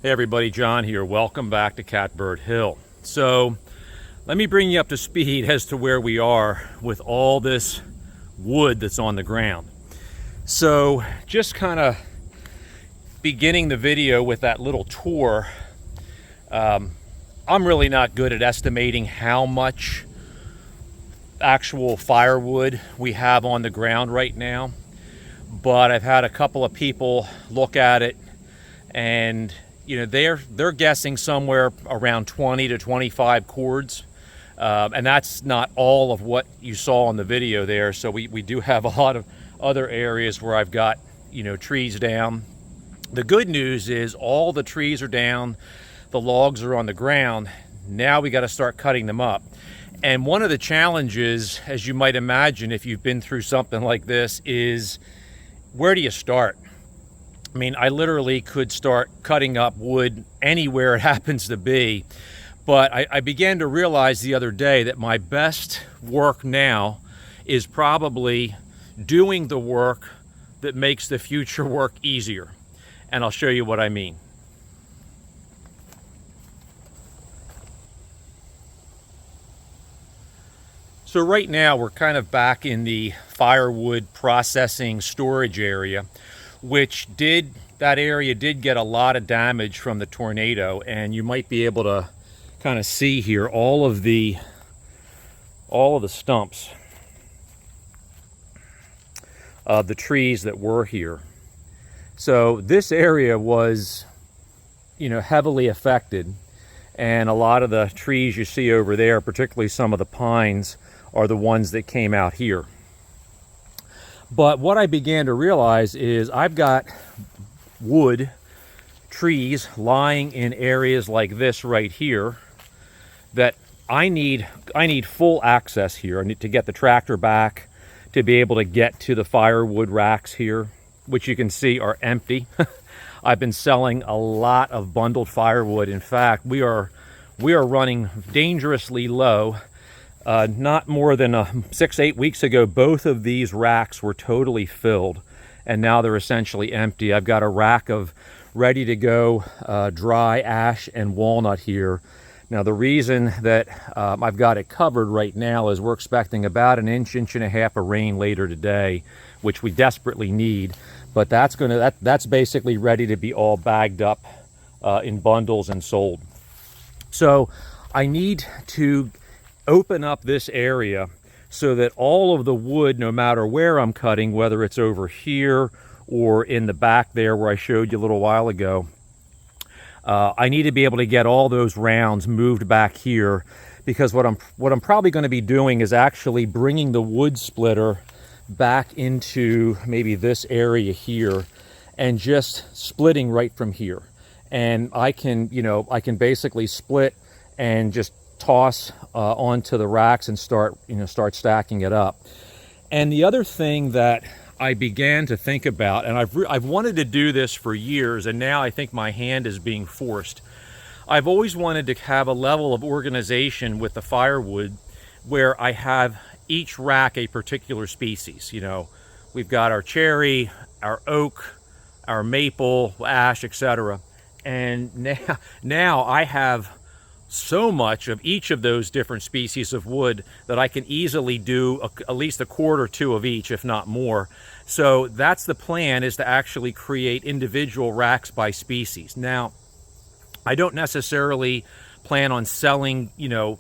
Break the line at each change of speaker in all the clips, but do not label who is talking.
Hey everybody, John here. Welcome back to Catbird Hill. So let me bring you up to speed as to where we are with all this wood that's on the ground. So just kind of beginning the video with that little tour, I'm really not good at estimating how much actual firewood we have on the ground right now, but I've had a couple of people look at it, and they're guessing somewhere around 20 to 25 cords, and that's not all of what you saw in the video there. So we do have a lot of other areas where I've got trees down. The good news is all the trees are down, the logs are on the ground. Now we got to start cutting them up. And one of the challenges, as you might imagine if you've been through something like this, is where do you start? I mean, I literally could start cutting up wood anywhere it happens to be, but I began to realize the other day that my best work now is probably doing the work that makes the future work easier. And I'll show you what I mean. So right now we're kind of back in the firewood processing storage area, that area did get a lot of damage from the tornado, and you might be able to kind of see here all of the stumps of the trees that were here. So this area was heavily affected, and a lot of the trees you see over there, particularly some of the pines, are the ones that came out here. But what I began to realize is I've got wood, trees lying in areas like this right here that I need full access here. I need to get the tractor back to be able to get to the firewood racks here, which you can see are empty. I've been selling a lot of bundled firewood. In fact, we are running dangerously low. Not more than 6-8 weeks ago, both of these racks were totally filled, and now they're essentially empty. I've got a rack of ready to go dry ash and walnut here. Now the reason that I've got it covered right now is we're expecting about an inch and a half of rain later today, which we desperately need. But that's basically ready to be all bagged up in bundles and sold. So I need to open up this area so that all of the wood, no matter where I'm cutting, whether it's over here or in the back there where I showed you a little while ago, I need to be able to get all those rounds moved back here, because what I'm probably going to be doing is actually bringing the wood splitter back into maybe this area here and just splitting right from here. And I can basically split and just toss onto the racks and start stacking it up. And the other thing that I began to think about, and I've wanted to do this for years, and now I think my hand is being forced. I've always wanted to have a level of organization with the firewood where I have each rack a particular species. We've got our cherry, our oak, our maple, ash, etc. And now I have so much of each of those different species of wood that I can easily do at least a quart or two of each, if not more. So that's the plan, is to actually create individual racks by species. Now, I don't necessarily plan on selling, a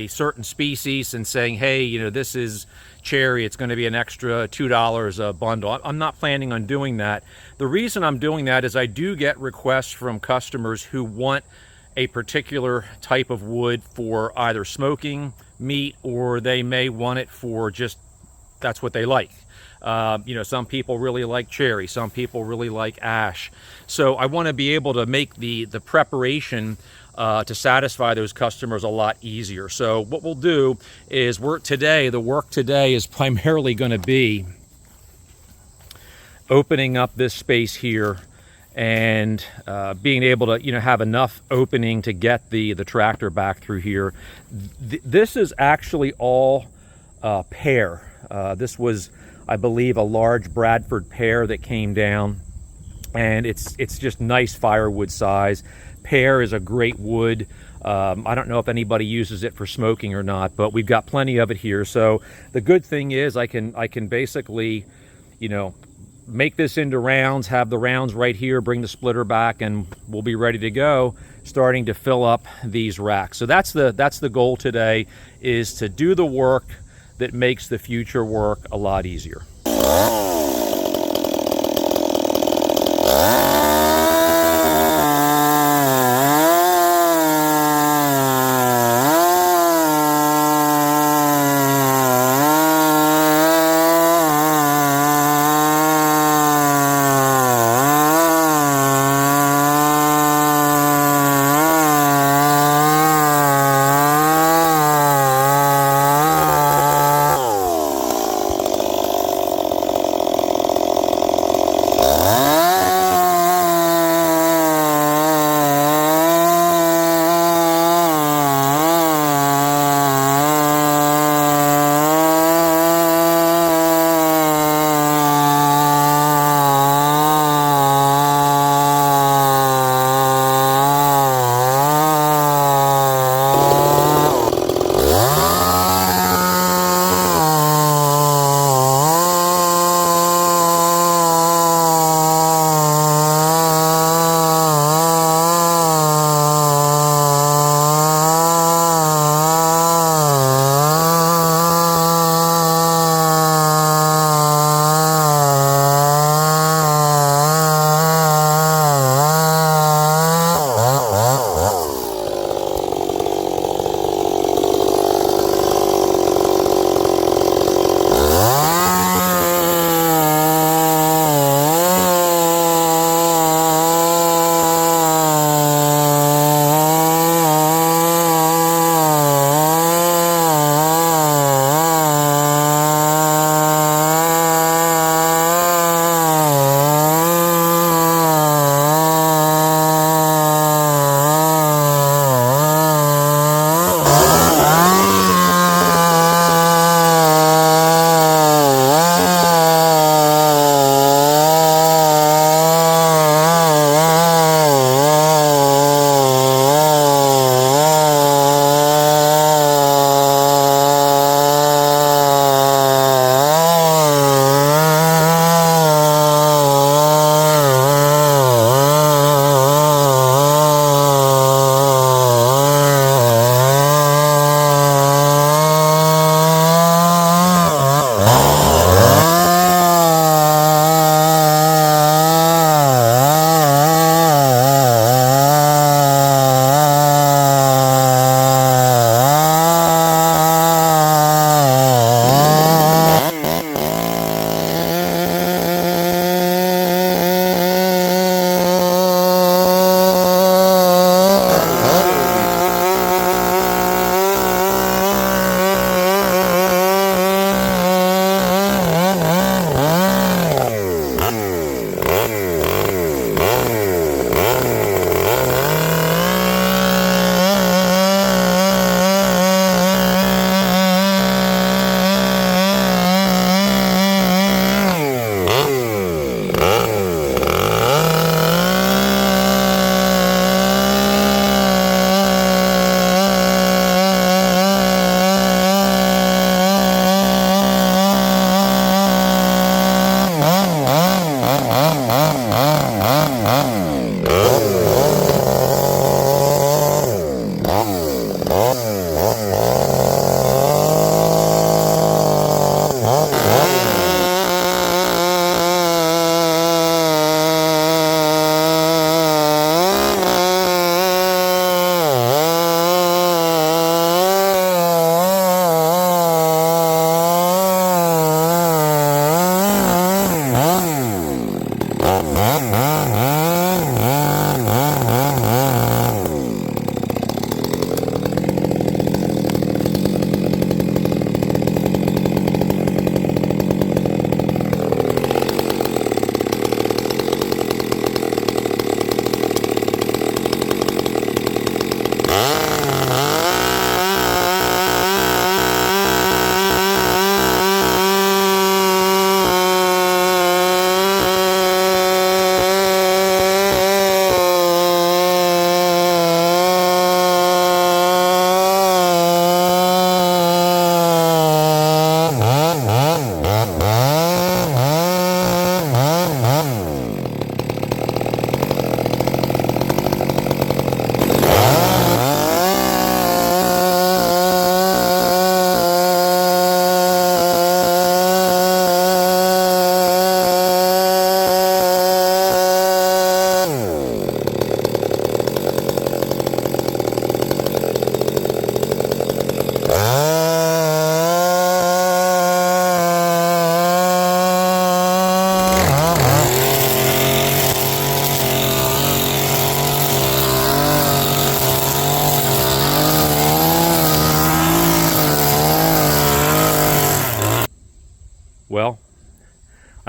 certain species and saying, hey, this is cherry, it's going to be an extra $2 a bundle. I'm not planning on doing that. The reason I'm doing that is I do get requests from customers who want a particular type of wood for either smoking meat, or they may want it for just, that's what they like. Some people really like cherry, some people really like ash. So I want to be able to make the preparation to satisfy those customers a lot easier. So what we'll do is the work today is primarily going to be opening up this space here and being able to have enough opening to get the tractor back through here. This is actually all pear. This was, I believe, a large Bradford pear that came down. and it's just nice firewood size. Pear is a great wood. I don't know if anybody uses it for smoking or not, but we've got plenty of it here. So the good thing is I can basically, you know, make this into rounds, have the rounds right here, bring the splitter back, and we'll be ready to go, starting to fill up these racks. So that's the goal today, is to do the work that makes the future work a lot easier.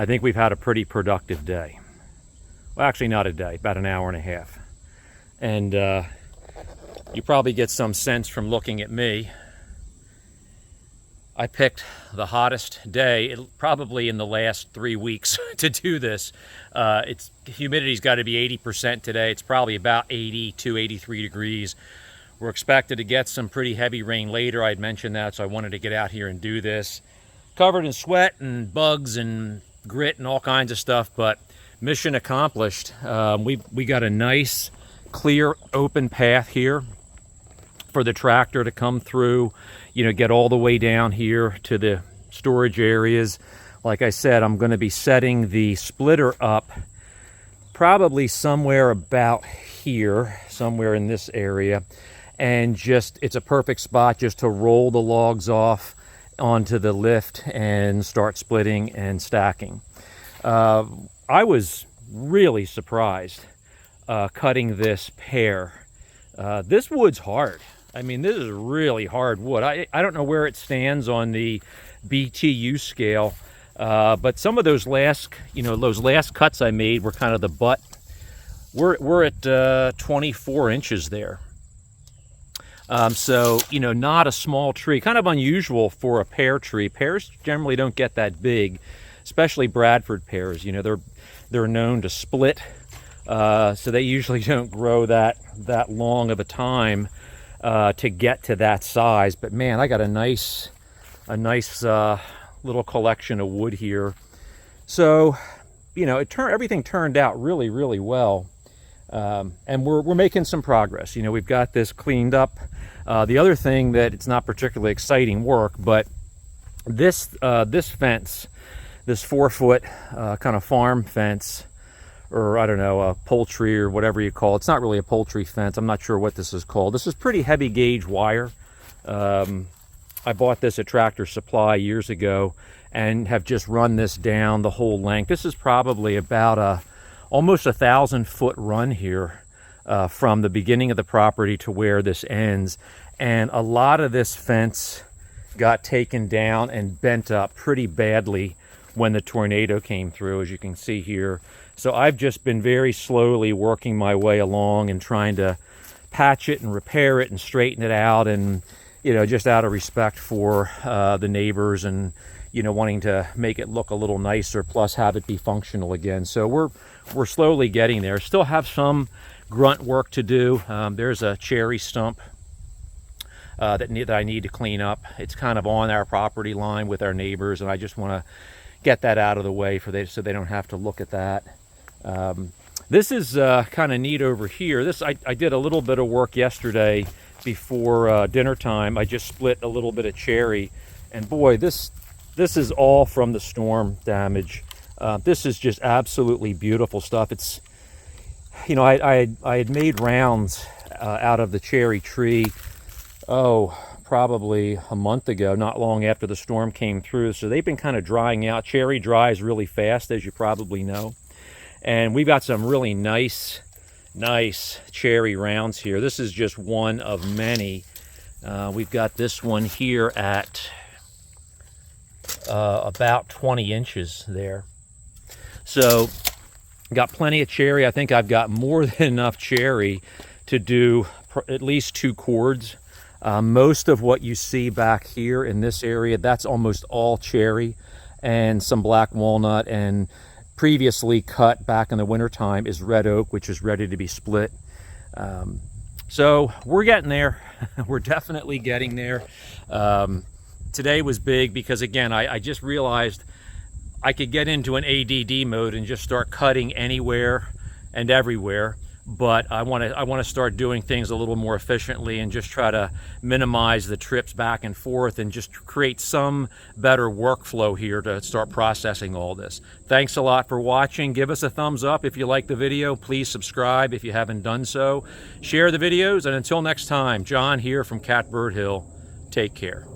I think we've had a pretty productive day. Well, actually not a day, about an hour and a half. And you probably get some sense from looking at me. I picked the hottest day, probably in the last 3 weeks, to do this. Humidity's got to be 80% today. It's probably about 82, 83 degrees. We're expected to get some pretty heavy rain later. I'd mentioned that, so I wanted to get out here and do this. Covered in sweat and bugs and grit and all kinds of stuff, but mission accomplished. We got a nice, clear, open path here for the tractor to come through, get all the way down here to the storage areas. Like I said, I'm going to be setting the splitter up probably somewhere about here, somewhere in this area, and it's a perfect spot just to roll the logs off onto the lift and start splitting and stacking. I was really surprised cutting this pear. This wood's hard. I mean, this is really hard wood. I don't know where it stands on the BTU scale, but some of those last cuts I made were kind of the butt. We're at 24 inches there. So, not a small tree. Kind of unusual for a pear tree. Pears generally don't get that big, especially Bradford pears. They're known to split, so they usually don't grow that long of a time to get to that size. But man, I got a nice little collection of wood here. So, everything turned out really, really well. And we're making some progress. We've got this cleaned up. The other thing that it's not particularly exciting work, but this fence, this 4-foot kind of farm fence, or I don't know, a poultry or whatever you call it. It's not really a poultry fence. I'm not sure what this is called. This is pretty heavy gauge wire. I bought this at Tractor Supply years ago and have just run this down the whole length. This is probably about almost 1,000-foot run here from the beginning of the property to where this ends. And a lot of this fence got taken down and bent up pretty badly when the tornado came through, as you can see here. So I've just been very slowly working my way along and trying to patch it and repair it and straighten it out, and just out of respect for the neighbors and wanting to make it look a little nicer, plus have it be functional again. So we're slowly getting there. Still have some grunt work to do. There's a cherry stump that I need to clean up. It's kind of on our property line with our neighbors, and I just want to get that out of the way so they don't have to look at that. This is kind of neat over here. I did a little bit of work yesterday before dinner time. I just split a little bit of cherry, and boy, this is all from the storm damage. This is just absolutely beautiful stuff. It's, I had made rounds out of the cherry tree, probably a month ago, not long after the storm came through. So they've been kind of drying out. Cherry dries really fast, as you probably know. And we've got some really nice cherry rounds here. This is just one of many. We've got this one here at about 20 inches there. So got plenty of cherry. I think I've got more than enough cherry to do at least 2 cords. Most of what you see back here in this area, that's almost all cherry, and some black walnut, and previously cut back in the wintertime is red oak, which is ready to be split. So we're getting there. We're definitely getting there. Today was big because, again, I just realized I could get into an ADD mode and just start cutting anywhere and everywhere. But I want to start doing things a little more efficiently and just try to minimize the trips back and forth and just create some better workflow here to start processing all this. Thanks a lot for watching. Give us a thumbs up if you like the video. Please subscribe if you haven't done so. Share the videos, and until next time, John here from Catbird Hill. Take care.